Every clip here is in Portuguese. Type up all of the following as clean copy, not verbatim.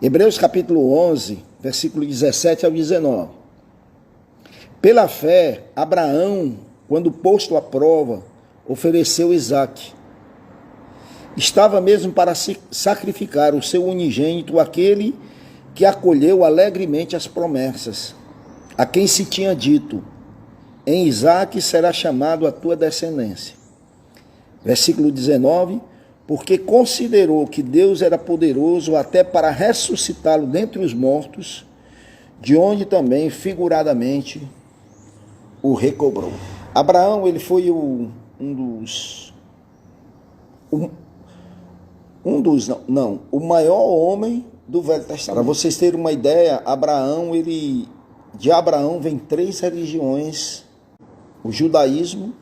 Hebreus capítulo 11, versículo 17 ao 19. Pela fé, Abraão, quando posto à prova, ofereceu Isaque. Estava mesmo para sacrificar o seu unigênito, aquele que acolheu alegremente as promessas, a quem se tinha dito: em Isaque será chamado a tua descendência. Versículo 19, porque considerou que Deus era poderoso até para ressuscitá-lo dentre os mortos, de onde também figuradamente o recobrou. Abraão, ele foi o maior homem do Velho Testamento. Para vocês terem uma ideia, de Abraão vem 3 religiões: o judaísmo,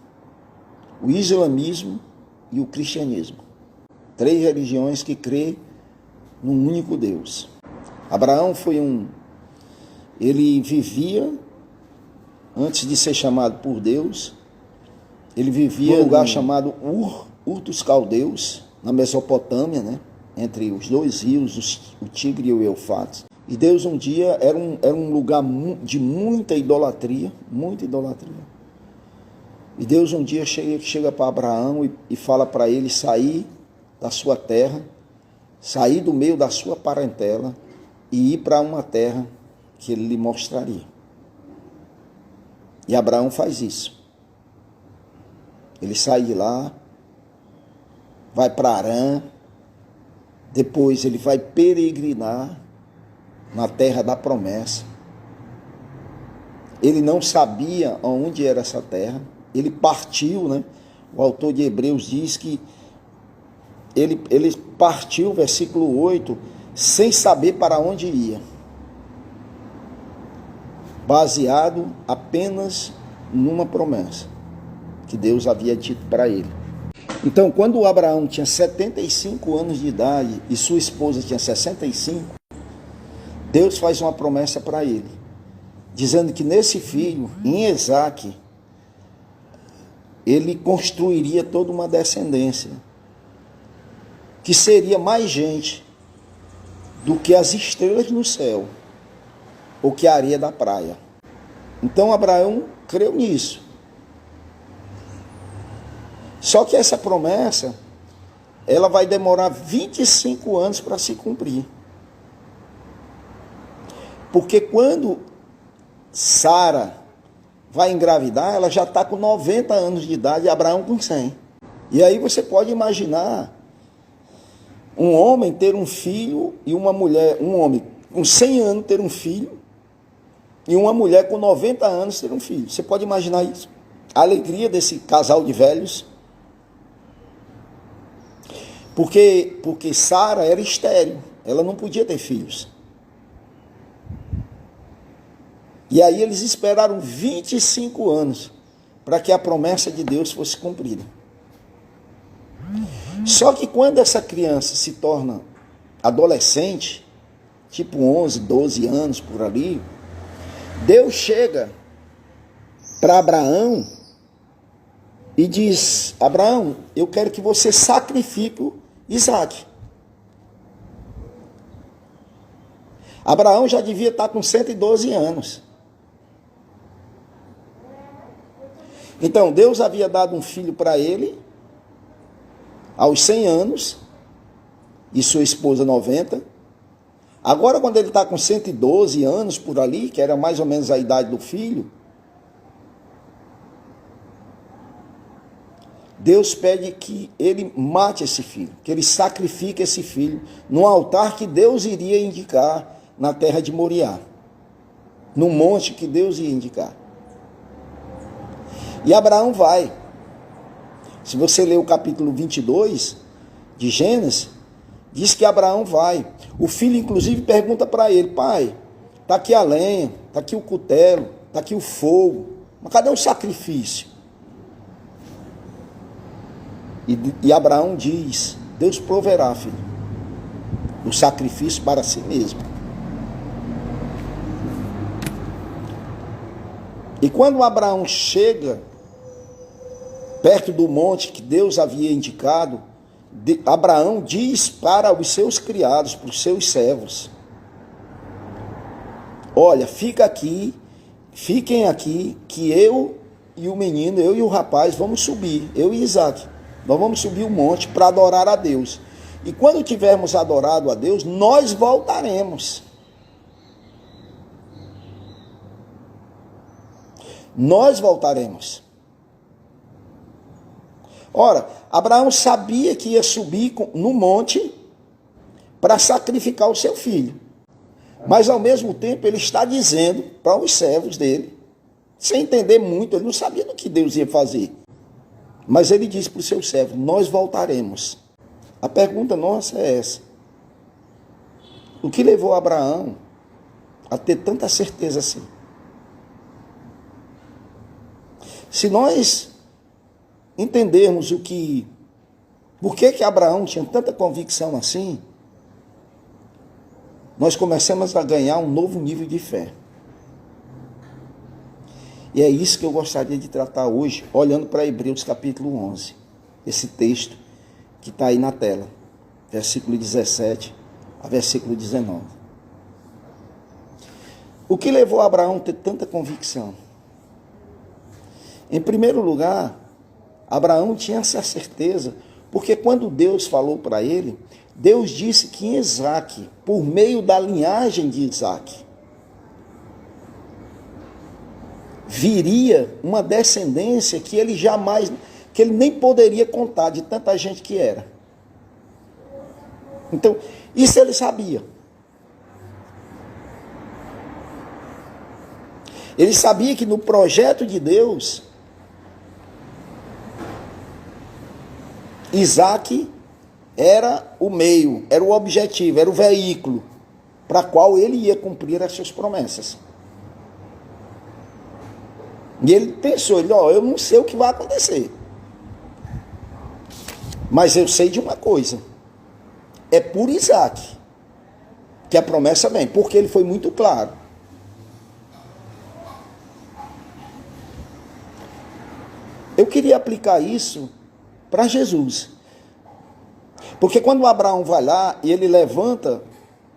o islamismo e o cristianismo. 3 religiões que crê num único Deus. Abraão ele vivia, antes de ser chamado por Deus, ele vivia num lugar chamado Ur dos Caldeus, na Mesopotâmia, né? Entre os 2 rios, o Tigre e o Eufrates. E Deus um dia era um lugar de muita idolatria. E Deus um dia chega para Abraão e fala para ele sair da sua terra, sair do meio da sua parentela e ir para uma terra que ele lhe mostraria. E Abraão faz isso. Ele sai de lá, vai para Harã, depois ele vai peregrinar na terra da promessa. Ele não sabia onde era essa terra. Ele partiu, né? O autor de Hebreus diz que ele partiu, versículo 8, sem saber para onde ia, baseado apenas numa promessa que Deus havia dito para ele. Então, quando Abraão tinha 75 anos de idade e sua esposa tinha 65, Deus faz uma promessa para ele, dizendo que nesse filho, em Isaque, ele construiria toda uma descendência, que seria mais gente do que as estrelas no céu, ou que a areia da praia. Então Abraão creu nisso. Só que essa promessa, ela vai demorar 25 anos para se cumprir. Porque quando Sara vai engravidar, ela já está com 90 anos de idade e Abraão com 100. E aí você pode imaginar um homem ter um filho e uma mulher, um homem com 100 anos ter um filho e uma mulher com 90 anos ter um filho. Você pode imaginar isso? A alegria desse casal de velhos. Porque Sara era estéril, ela não podia ter filhos. E aí eles esperaram 25 anos para que a promessa de Deus fosse cumprida. Só que quando essa criança se torna adolescente, tipo 11, 12 anos por ali, Deus chega para Abraão e diz: Abraão, eu quero que você sacrifique Isaque. Abraão já devia estar com 112 anos. Então, Deus havia dado um filho para ele, aos 100 anos, e sua esposa 90. Agora, quando ele está com 112 anos por ali, que era mais ou menos a idade do filho, Deus pede que ele mate esse filho, que ele sacrifique esse filho no altar que Deus iria indicar na terra de Moriá, no monte que Deus ia indicar. E Abraão vai. Se você ler o capítulo 22 de Gênesis, diz que Abraão vai. O filho, inclusive, pergunta para ele: pai, está aqui a lenha, está aqui o cutelo, está aqui o fogo, mas cadê o sacrifício? E Abraão diz: Deus proverá, filho, o sacrifício para si mesmo. E quando Abraão chega perto do monte que Deus havia indicado, Abraão diz para os seus criados, para os seus servos: olha, fiquem aqui, que eu e o menino, eu e o rapaz, vamos subir, eu e Isaac, nós vamos subir o monte para adorar a Deus. E quando tivermos adorado a Deus, nós voltaremos. Nós voltaremos. Ora, Abraão sabia que ia subir no monte para sacrificar o seu filho. Mas ao mesmo tempo ele está dizendo para os servos dele, sem entender muito, ele não sabia do que Deus ia fazer. Mas ele disse para os seus servos, nós voltaremos. A pergunta nossa é essa. O que levou Abraão a ter tanta certeza assim? Se nós entendermos por que Abraão tinha tanta convicção assim, nós começamos a ganhar um novo nível de fé. E é isso que eu gostaria de tratar hoje, olhando para Hebreus capítulo 11. Esse texto que está aí na tela, versículo 17 a versículo 19. O que levou Abraão a ter tanta convicção? Em primeiro lugar, Abraão tinha essa certeza, porque quando Deus falou para ele, Deus disse que em Isaac, por meio da linhagem de Isaac, viria uma descendência que ele nem poderia contar de tanta gente que era. Então, isso ele sabia. Ele sabia que no projeto de Deus, Isaac era o meio, era o objetivo, era o veículo para qual ele ia cumprir as suas promessas. E ele pensou, eu não sei o que vai acontecer, mas eu sei de uma coisa, é por Isaac que a promessa vem, porque ele foi muito claro. Eu queria aplicar isso para Jesus. Porque quando Abraão vai lá e ele levanta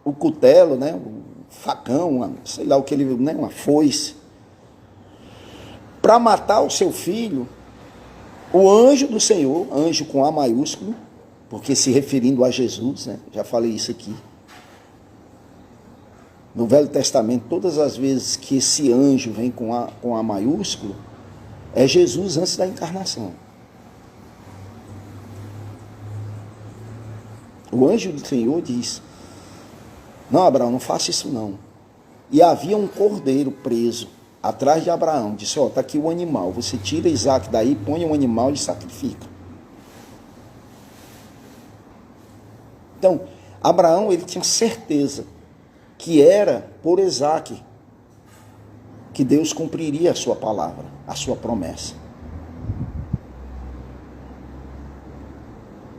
o cutelo, o facão, sei lá o que ele, uma foice, para matar o seu filho, o anjo do Senhor, anjo com A maiúsculo, porque se referindo a Jesus, já falei isso aqui. No Velho Testamento, todas as vezes que esse anjo vem com A maiúsculo, é Jesus antes da encarnação. O anjo do Senhor diz, não, Abraão, não faça isso não. E havia um cordeiro preso atrás de Abraão. Disse, está aqui o animal. Você tira Isaac daí, põe um animal e sacrifica. Então, Abraão, ele tinha certeza que era por Isaac que Deus cumpriria a sua palavra, a sua promessa.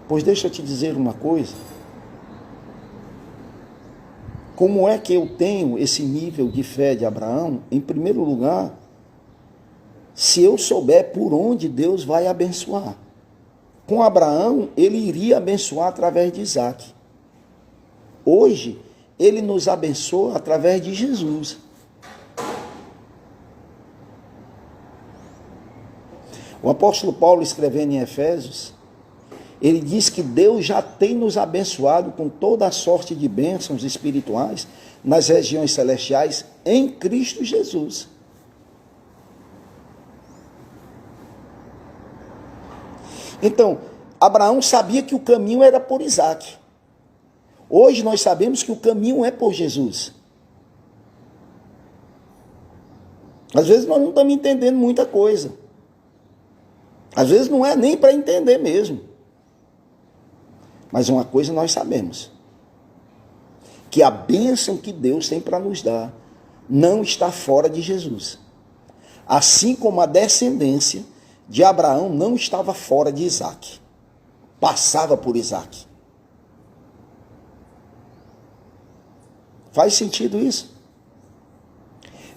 Pois deixa eu te dizer uma coisa. Como é que eu tenho esse nível de fé de Abraão? Em primeiro lugar, se eu souber por onde Deus vai abençoar. Com Abraão, ele iria abençoar através de Isaac. Hoje, ele nos abençoa através de Jesus. O apóstolo Paulo, escrevendo em Efésios, ele diz que Deus já tem nos abençoado com toda a sorte de bênçãos espirituais nas regiões celestiais em Cristo Jesus. Então, Abraão sabia que o caminho era por Isaac. Hoje nós sabemos que o caminho é por Jesus. Às vezes nós não estamos entendendo muita coisa. Às vezes não é nem para entender mesmo. Mas uma coisa nós sabemos, que a bênção que Deus tem para nos dar não está fora de Jesus. Assim como a descendência de Abraão não estava fora de Isaac, passava por Isaac. Faz sentido isso?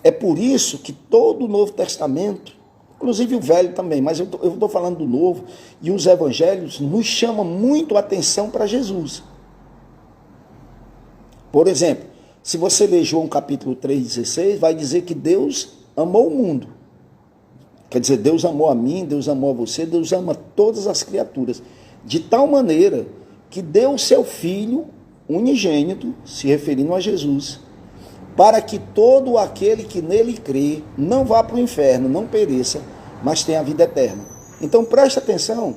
É por isso que todo o Novo Testamento, inclusive o Velho também, mas eu estou falando do Novo, e os Evangelhos nos chamam muito a atenção para Jesus. Por exemplo, Se você ler João capítulo 3,16, vai dizer que Deus amou o mundo. Quer dizer, Deus amou a mim, Deus amou a você, Deus ama todas as criaturas. De tal maneira que deu o seu Filho unigênito, se referindo a Jesus, para que todo aquele que nele crê não vá para o inferno, não pereça, mas tenha a vida eterna. Então preste atenção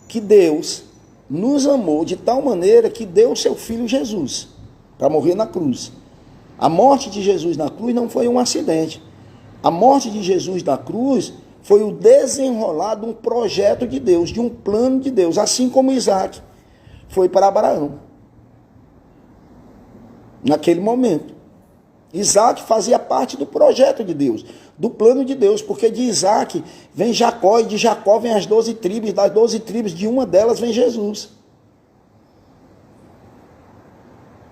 que Deus nos amou de tal maneira que deu o seu Filho Jesus para morrer na cruz. A morte de Jesus na cruz não foi um acidente. A morte de Jesus na cruz foi o desenrolar de um projeto de Deus, de um plano de Deus, assim como Isaac foi para Abraão. Naquele momento, Isaac fazia parte do projeto de Deus, do plano de Deus, porque de Isaac vem Jacó, e de Jacó vem as 12 tribos, das 12 tribos, de uma delas vem Jesus.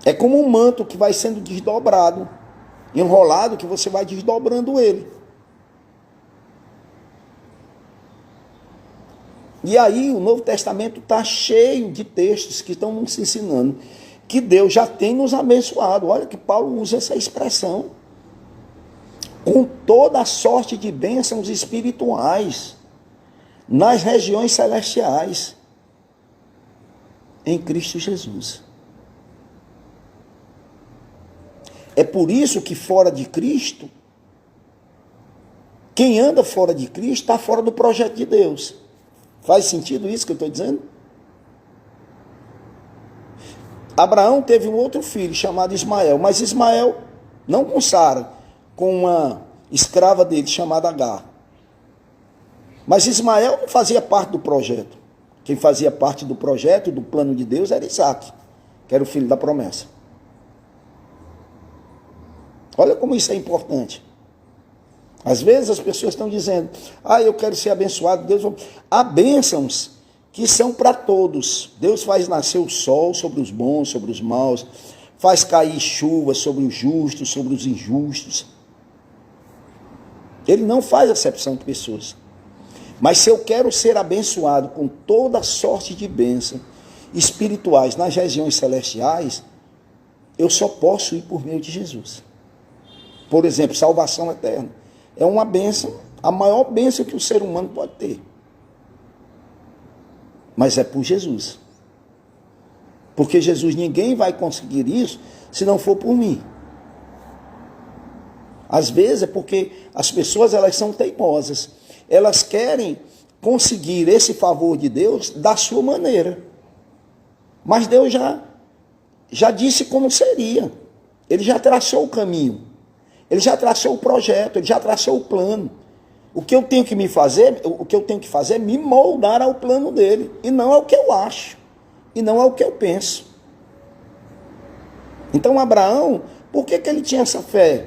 É como um manto que vai sendo desdobrado, enrolado, que você vai desdobrando ele. E aí o Novo Testamento está cheio de textos que estão nos ensinando que Deus já tem nos abençoado. Olha que Paulo usa essa expressão. Com toda a sorte de bênçãos espirituais nas regiões celestiais em Cristo Jesus. É por isso que fora de Cristo, quem anda fora de Cristo está fora do projeto de Deus. Faz sentido isso que eu estou dizendo? Abraão teve um outro filho chamado Ismael, mas Ismael não com Sara, com uma escrava dele chamada Agar. Mas Ismael não fazia parte do projeto. Quem fazia parte do projeto, do plano de Deus, era Isaac, que era o filho da promessa. Olha como isso é importante. Às vezes as pessoas estão dizendo, eu quero ser abençoado, Deus. Há bênçãos que são para todos. Deus faz nascer o sol sobre os bons, sobre os maus, faz cair chuva sobre os justos, sobre os injustos. Ele não faz acepção de pessoas. Mas se eu quero ser abençoado com toda sorte de bênçãos espirituais nas regiões celestiais, eu só posso ir por meio de Jesus. Por exemplo, salvação eterna. É uma bênção, a maior bênção que o ser humano pode ter. Mas é por Jesus. Porque Jesus, ninguém vai conseguir isso se não for por mim. Às vezes é porque as pessoas, elas são teimosas. Elas querem conseguir esse favor de Deus da sua maneira. Mas Deus já disse como seria. Ele já traçou o caminho. Ele já traçou o projeto, ele já traçou o plano. O que eu tenho que fazer é me moldar ao plano dele, e não ao que eu acho, e não ao que eu penso. Então Abraão, por que ele tinha essa fé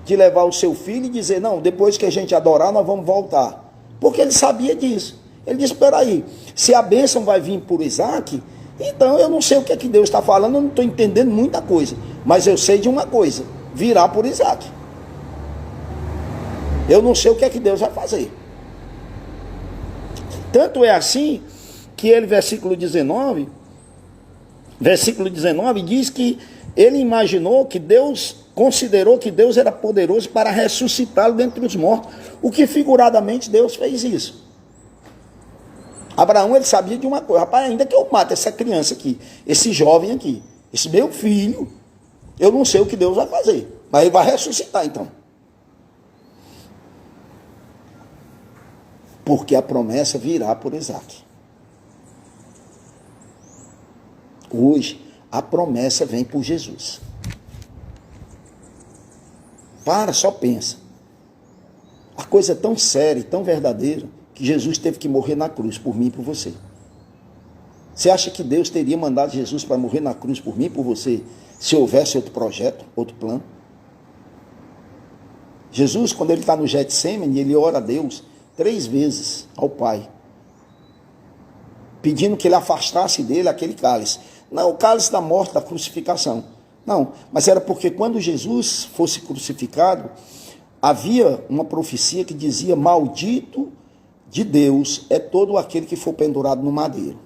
de levar o seu filho e dizer, não, depois que a gente adorar, nós vamos voltar? Porque ele sabia disso. Ele disse, espera aí, se a bênção vai vir por Isaac, então eu não sei o que é que Deus está falando, eu não estou entendendo muita coisa, mas eu sei de uma coisa, virá por Isaac. Eu não sei o que é que Deus vai fazer. Tanto é assim que ele, versículo 19 diz que ele imaginou que Deus, considerou que Deus era poderoso para ressuscitá-lo dentre os mortos, o que figuradamente Deus fez isso. Abraão, ele sabia de uma coisa, rapaz, ainda que eu mate essa criança aqui, esse jovem aqui, esse meu filho, eu não sei o que Deus vai fazer, mas ele vai ressuscitar então. Porque a promessa virá por Isaac. Hoje, a promessa vem por Jesus. Só pensa. A coisa é tão séria, tão verdadeira, que Jesus teve que morrer na cruz por mim e por você. Você acha que Deus teria mandado Jesus para morrer na cruz por mim e por você, se houvesse outro projeto, outro plano? Jesus, quando ele está no Getsêmani, ele ora a Deus 3 vezes ao Pai, pedindo que ele afastasse dele aquele cálice. Não o cálice da morte, da crucificação. Não, mas era porque quando Jesus fosse crucificado, havia uma profecia que dizia, maldito de Deus é todo aquele que for pendurado no madeiro.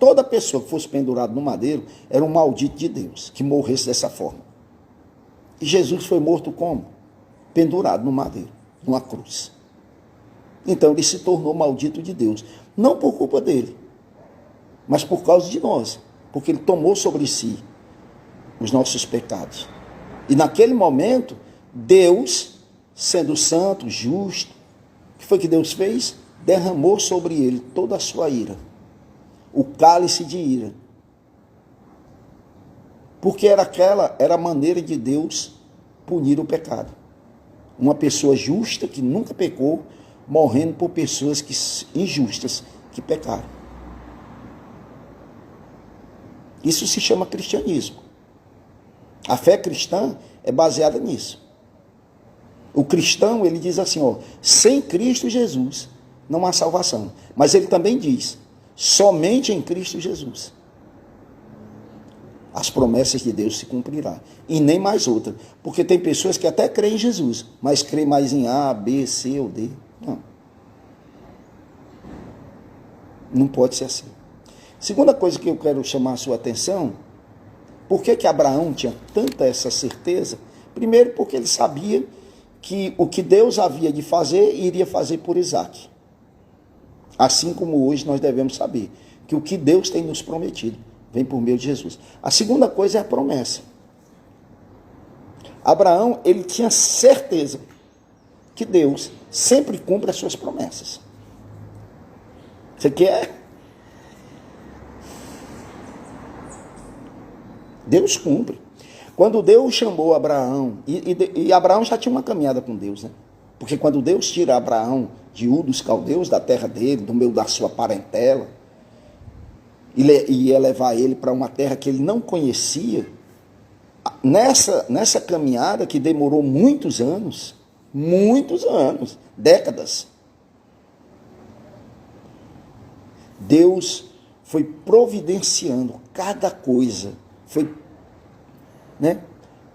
toda pessoa que fosse pendurada no madeiro era um maldito de Deus, que morresse dessa forma. E Jesus foi morto como? Pendurado no madeiro, numa cruz. Então ele se tornou maldito de Deus, não por culpa dele, mas por causa de nós, porque ele tomou sobre si os nossos pecados. E naquele momento, Deus, sendo santo, justo, o que foi que Deus fez? Derramou sobre ele toda a sua ira, o cálice de ira. Porque era a maneira de Deus punir o pecado. Uma pessoa justa, que nunca pecou, morrendo por pessoas injustas que pecaram. Isso se chama cristianismo. A fé cristã é baseada nisso. O cristão, ele diz assim, sem Cristo Jesus não há salvação. Mas ele também diz, somente em Cristo Jesus as promessas de Deus se cumprirão. E nem mais outra. Porque tem pessoas que até creem em Jesus, mas creem mais em A, B, C ou D. Não. Não pode ser assim. Segunda coisa que eu quero chamar a sua atenção, por que Abraão tinha tanta essa certeza? Primeiro, porque ele sabia que o que Deus havia de fazer, iria fazer por Isaac. Assim como hoje nós devemos saber que o que Deus tem nos prometido vem por meio de Jesus. A segunda coisa é a promessa. Abraão, ele tinha certeza que Deus sempre cumpre as suas promessas. Você quer? Deus cumpre. Quando Deus chamou Abraão, e Abraão já tinha uma caminhada com Deus, né? Porque quando Deus tira Abraão de Ur dos Caldeus, da terra dele, do meio da sua parentela, e ia levar ele para uma terra que ele não conhecia, nessa caminhada que demorou muitos anos, décadas, Deus foi providenciando cada coisa, foi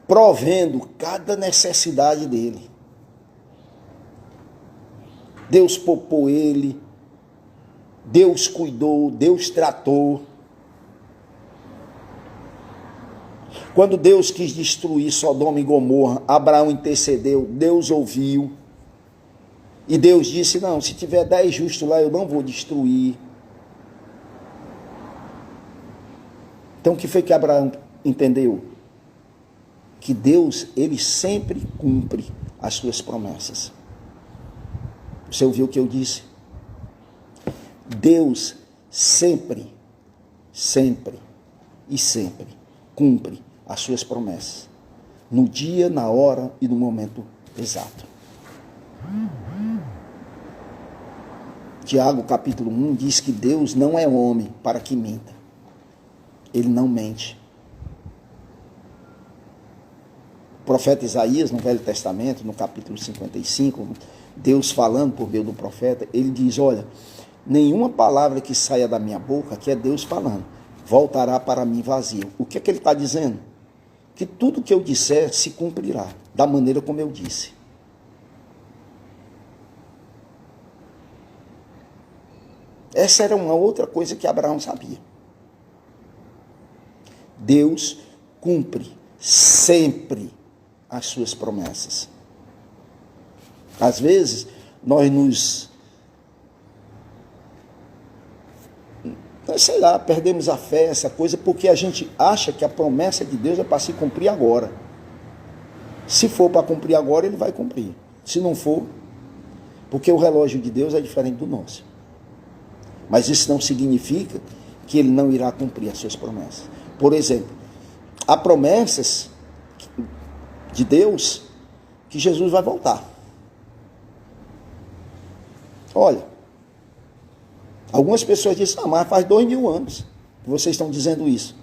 provendo cada necessidade dele. Deus poupou ele, Deus cuidou, Deus tratou. Quando Deus quis destruir Sodoma e Gomorra, Abraão intercedeu, Deus ouviu. E Deus disse, não, se tiver 10 justos lá, eu não vou destruir. Então o que foi que Abraão entendeu? Que Deus, ele sempre cumpre as suas promessas. Você ouviu o que eu disse? Deus sempre cumpre as suas promessas. No dia, na hora e no momento exato. Tiago capítulo 1 diz que Deus não é homem para que minta. Ele não mente. O profeta Isaías, no Velho Testamento, no capítulo 55, Deus falando por meio do profeta, ele diz, olha, nenhuma palavra que saia da minha boca, que é Deus falando, voltará para mim vazio. O que é que ele está dizendo? Que tudo que eu disser se cumprirá, da maneira como eu disse. Essa era uma outra coisa que Abraão sabia. Deus cumpre sempre as suas promessas. Às vezes, nós perdemos a fé, essa coisa, porque a gente acha que a promessa de Deus é para se cumprir agora. Se for para cumprir agora, ele vai cumprir. Se não for, porque o relógio de Deus é diferente do nosso. Mas isso não significa que ele não irá cumprir as suas promessas. Por exemplo, há promessas de Deus que Jesus vai voltar. Olha, algumas pessoas dizem, mas faz 2000 anos que vocês estão dizendo isso.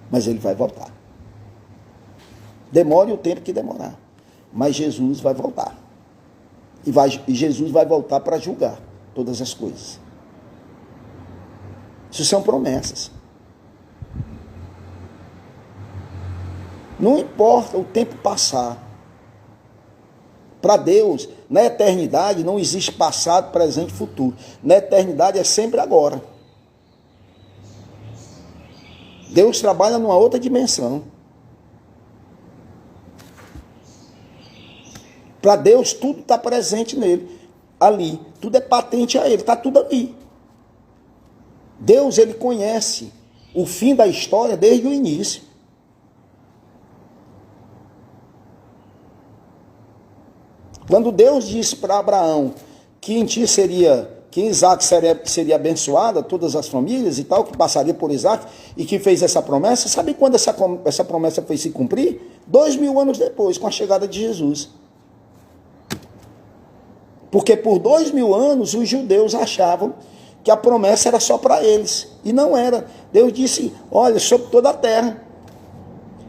Mas ele vai voltar. Demore o tempo que demorar, mas Jesus vai voltar. E Jesus vai voltar para julgar todas as coisas. Isso são promessas. Não importa o tempo passar. Para Deus, na eternidade, não existe passado, presente e futuro. Na eternidade é sempre agora. Deus trabalha numa outra dimensão. Para Deus, tudo está presente nele, ali. Tudo é patente a ele, está tudo ali. Deus, ele conhece o fim da história desde o início. Quando Deus disse para Abraão que em ti que Isaac seria abençoada, todas as famílias e tal, que passaria por Isaac, e que fez essa promessa, sabe quando essa promessa foi se cumprir? 2000 anos depois, com a chegada de Jesus. Porque por 2000 anos os judeus achavam que a promessa era só para eles. E não era. Deus disse, olha, sobre toda a terra,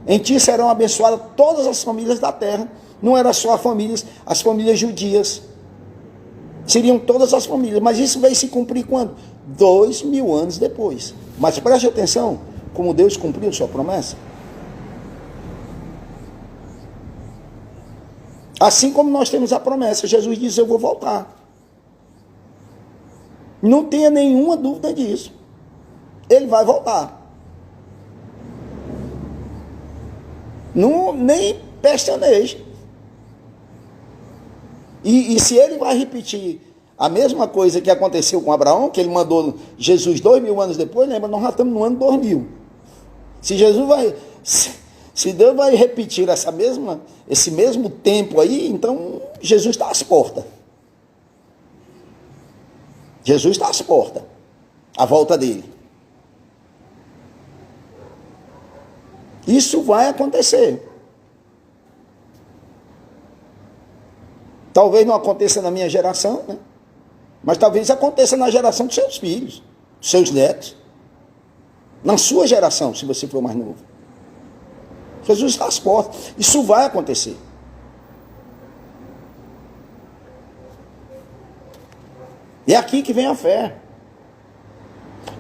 em ti serão abençoadas todas as famílias da terra. Não era só as famílias judias. Seriam todas as famílias. Mas isso veio se cumprir quando? 2000 anos depois. Mas preste atenção, como Deus cumpriu sua promessa. Assim como nós temos a promessa, Jesus diz, eu vou voltar. Não tenha nenhuma dúvida disso. Ele vai voltar. Não, nem pestaneje. E se ele vai repetir a mesma coisa que aconteceu com Abraão, que ele mandou Jesus 2000 anos depois, lembra, nós já estamos no ano 2000. Se Deus vai repetir esse mesmo tempo aí, então Jesus está às portas. Jesus está às portas. A volta dele. Isso vai acontecer. Talvez não aconteça na minha geração, né? Mas talvez aconteça na geração dos seus filhos, dos seus netos. Na sua geração, se você for mais novo. Jesus está às portas. Isso vai acontecer. É aqui que vem a fé.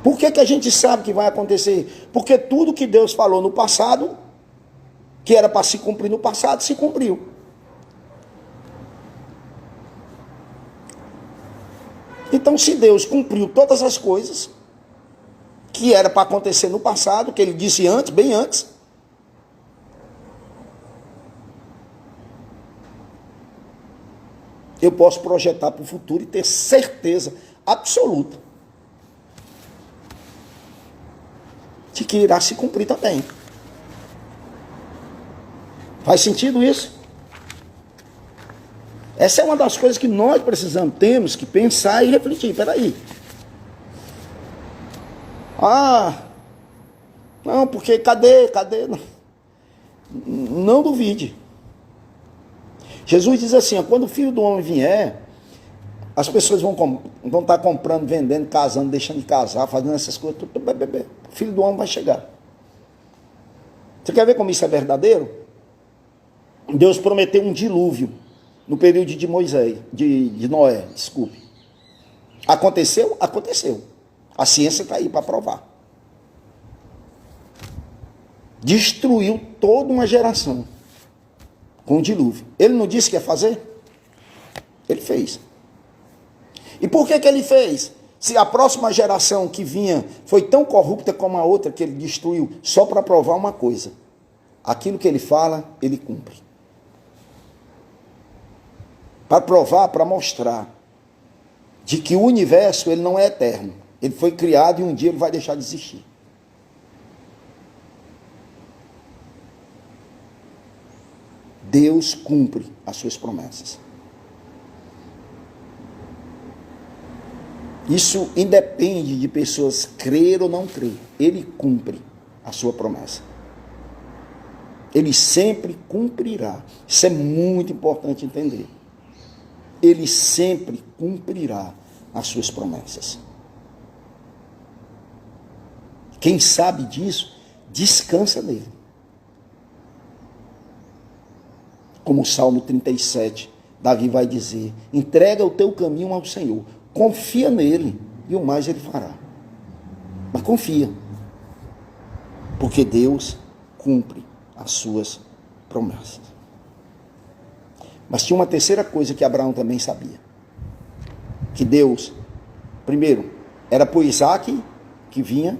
Por que a gente sabe que vai acontecer? Porque tudo que Deus falou no passado, que era para se cumprir no passado, se cumpriu. Então, se Deus cumpriu todas as coisas que era para acontecer no passado, que ele disse antes, bem antes, eu posso projetar para o futuro e ter certeza absoluta de que irá se cumprir também. Faz sentido isso? Essa é uma das coisas que nós temos que pensar e refletir. Espera aí. Não, porque cadê? Não duvide. Jesus diz assim, quando o Filho do Homem vier, as pessoas vão estar comprando, vendendo, casando, deixando de casar, fazendo essas coisas, tudo. O Filho do Homem vai chegar. Você quer ver como isso é verdadeiro? Deus prometeu um dilúvio no período de Moisés, de Noé, desculpe. Aconteceu? Aconteceu. A ciência está aí para provar. Destruiu toda uma geração com o dilúvio. Ele não disse que ia fazer? Ele fez. E por que ele fez? Se a próxima geração que vinha foi tão corrupta como a outra que ele destruiu, só para provar uma coisa. Aquilo que ele fala, ele cumpre. Para provar, para mostrar de que o universo ele não é eterno. Ele foi criado e um dia ele vai deixar de existir. Deus cumpre as suas promessas. Isso independe de pessoas crer ou não crer. Ele cumpre a sua promessa. Ele sempre cumprirá. Isso é muito importante entender. Ele sempre cumprirá as suas promessas. Quem sabe disso, descansa nele. Como o Salmo 37, Davi vai dizer, entrega o teu caminho ao Senhor, confia nele e o mais ele fará. Mas confia, porque Deus cumpre as suas promessas. Mas tinha uma terceira coisa que Abraão também sabia. Que Deus, primeiro, era por Isaac que vinha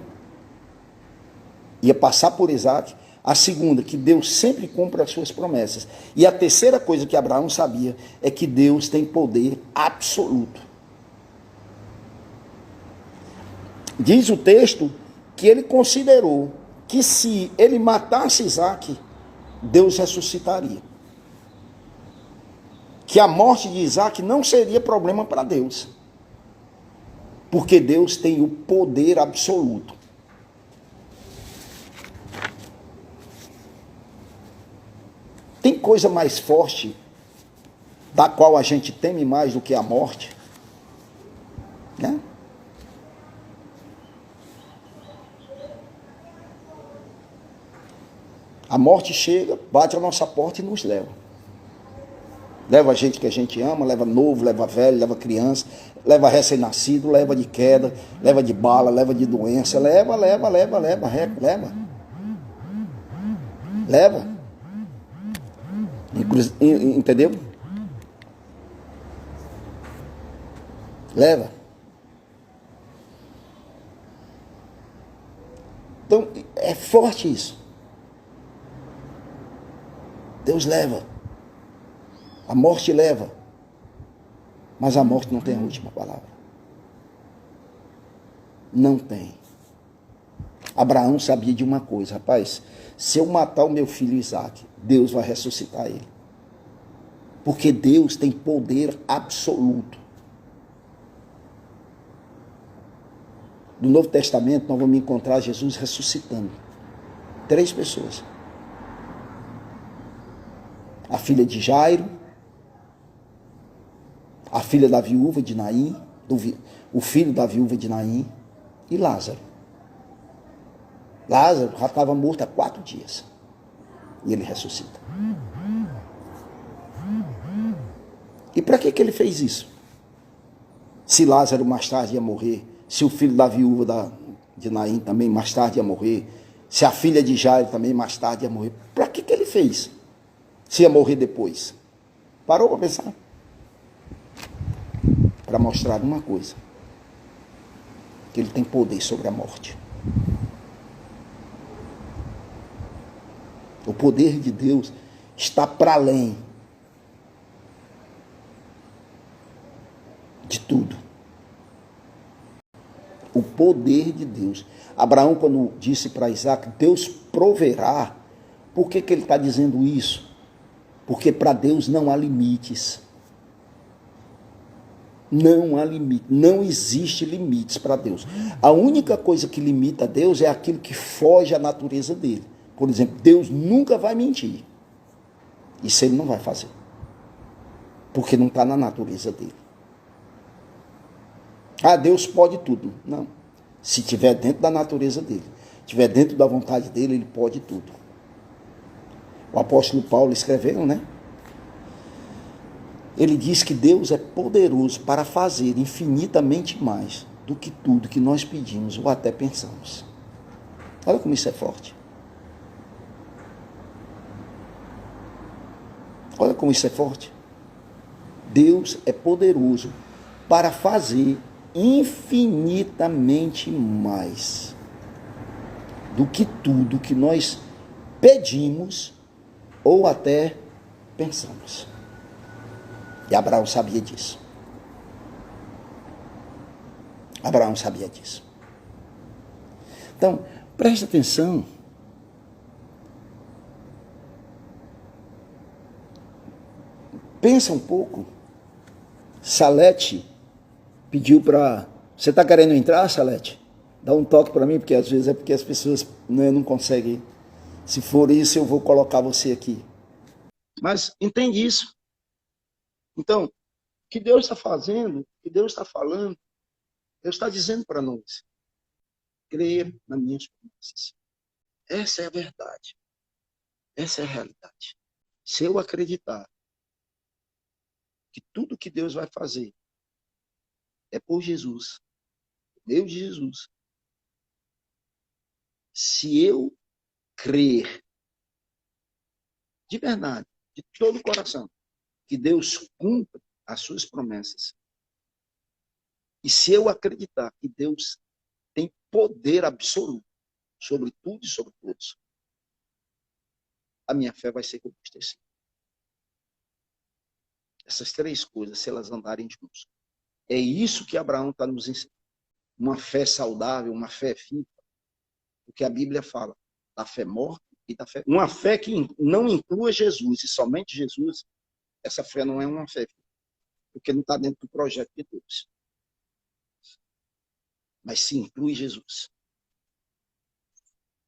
ia passar por Isaac. A segunda, que Deus sempre cumpre as suas promessas. E a terceira coisa que Abraão sabia é que Deus tem poder absoluto. Diz o texto que ele considerou que se ele matasse Isaac, Deus ressuscitaria. Que a morte de Isaac não seria problema para Deus. Porque Deus tem o poder absoluto. Tem coisa mais forte da qual a gente teme mais do que a morte? Né? A morte chega, bate a nossa porta e nos leva. Leva a gente que a gente ama, leva novo, leva velho, leva criança, leva recém-nascido, leva de queda, leva de bala, leva de doença, leva. Entendeu? Leva. Então, é forte isso. Deus leva. A morte leva. Mas a morte não tem a última palavra. Não tem. Abraão sabia de uma coisa, rapaz. Se eu matar o meu filho Isaac, Deus vai ressuscitar ele. Porque Deus tem poder absoluto. No Novo Testamento, nós vamos encontrar Jesus ressuscitando 3 pessoas. A filha de Jairo, a filha da viúva de Naim, o filho da viúva de Naim e Lázaro. Lázaro já estava morto há 4 dias. E ele ressuscita. E para que ele fez isso? Se Lázaro mais tarde ia morrer, se o filho da viúva de Naim também mais tarde ia morrer, se a filha de Jairo também mais tarde ia morrer, para que ele fez? Se ia morrer depois. Parou para pensar? Para mostrar uma coisa. Que ele tem poder sobre a morte. O poder de Deus está para além de tudo. O poder de Deus. Abraão, quando disse para Isaac, Deus proverá. Por que ele está dizendo isso? Porque para Deus não há limites. Não há limite. Não existe limites para Deus. A única coisa que limita a Deus é aquilo que foge à natureza dele. Por exemplo, Deus nunca vai mentir. Isso ele não vai fazer. Porque não está na natureza dele. Ah, Deus pode tudo. Não. Se estiver dentro da natureza dele, estiver dentro da vontade dele, ele pode tudo. O apóstolo Paulo escreveu, né? Ele diz que Deus é poderoso para fazer infinitamente mais do que tudo que nós pedimos ou até pensamos. Olha como isso é forte. Olha como isso é forte. Deus é poderoso para fazer infinitamente mais do que tudo que nós pedimos ou até pensamos. E Abraão sabia disso. Abraão sabia disso. Então, preste atenção. Pensa um pouco. Salete pediu para... Você está querendo entrar, Salete? Dá um toque para mim, porque às vezes é porque as pessoas não conseguem. Se for isso, eu vou colocar você aqui. Mas entende isso? Então, o que Deus está fazendo, o que Deus está falando, Deus está dizendo para nós: crer nas minhas promessas. Essa é a verdade. Essa é a realidade. Se eu acreditar que tudo que Deus vai fazer é por Jesus, Deus de Jesus. Se eu crer de verdade, de todo o coração, que Deus cumpre as suas promessas, e se eu acreditar que Deus tem poder absoluto sobre tudo e sobre todos, a minha fé vai ser robustecida. Essas três coisas, se elas andarem juntos. É isso que Abraão está nos ensinando. Uma fé saudável, uma fé viva. O que a Bíblia fala, da fé morta e da fé. Uma fé que não inclua Jesus e somente Jesus, essa fé não é uma fé viva, porque não está dentro do projeto de Deus. Mas se inclui Jesus.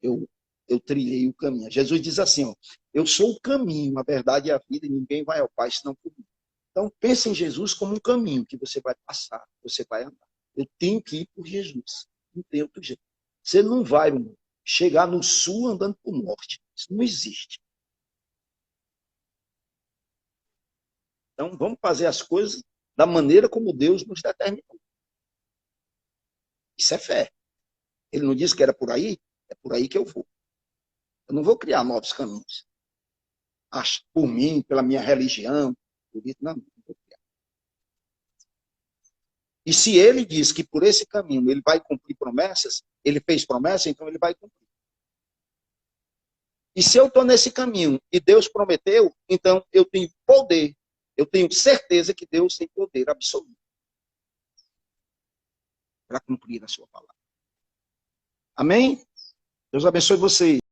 Eu trilhei o caminho. Jesus diz assim, ó, eu sou o caminho, a verdade e a vida, e ninguém vai ao Pai senão por mim. Então, pense em Jesus como um caminho que você vai passar, você vai andar. Eu tenho que ir por Jesus. Não tem outro jeito. Você não vai chegar no sul andando por norte. Isso não existe. Então, vamos fazer as coisas da maneira como Deus nos determinou. Isso é fé. Ele não disse que era por aí? É por aí que eu vou. Eu não vou criar novos caminhos. Por mim, pela minha religião, por isso, não vou criar. E se ele diz que por esse caminho ele vai cumprir promessas, ele fez promessa, então ele vai cumprir. E se eu estou nesse caminho e Deus prometeu, então eu tenho poder, eu tenho certeza que Deus tem poder absoluto para cumprir a sua palavra. Amém? Deus abençoe vocês.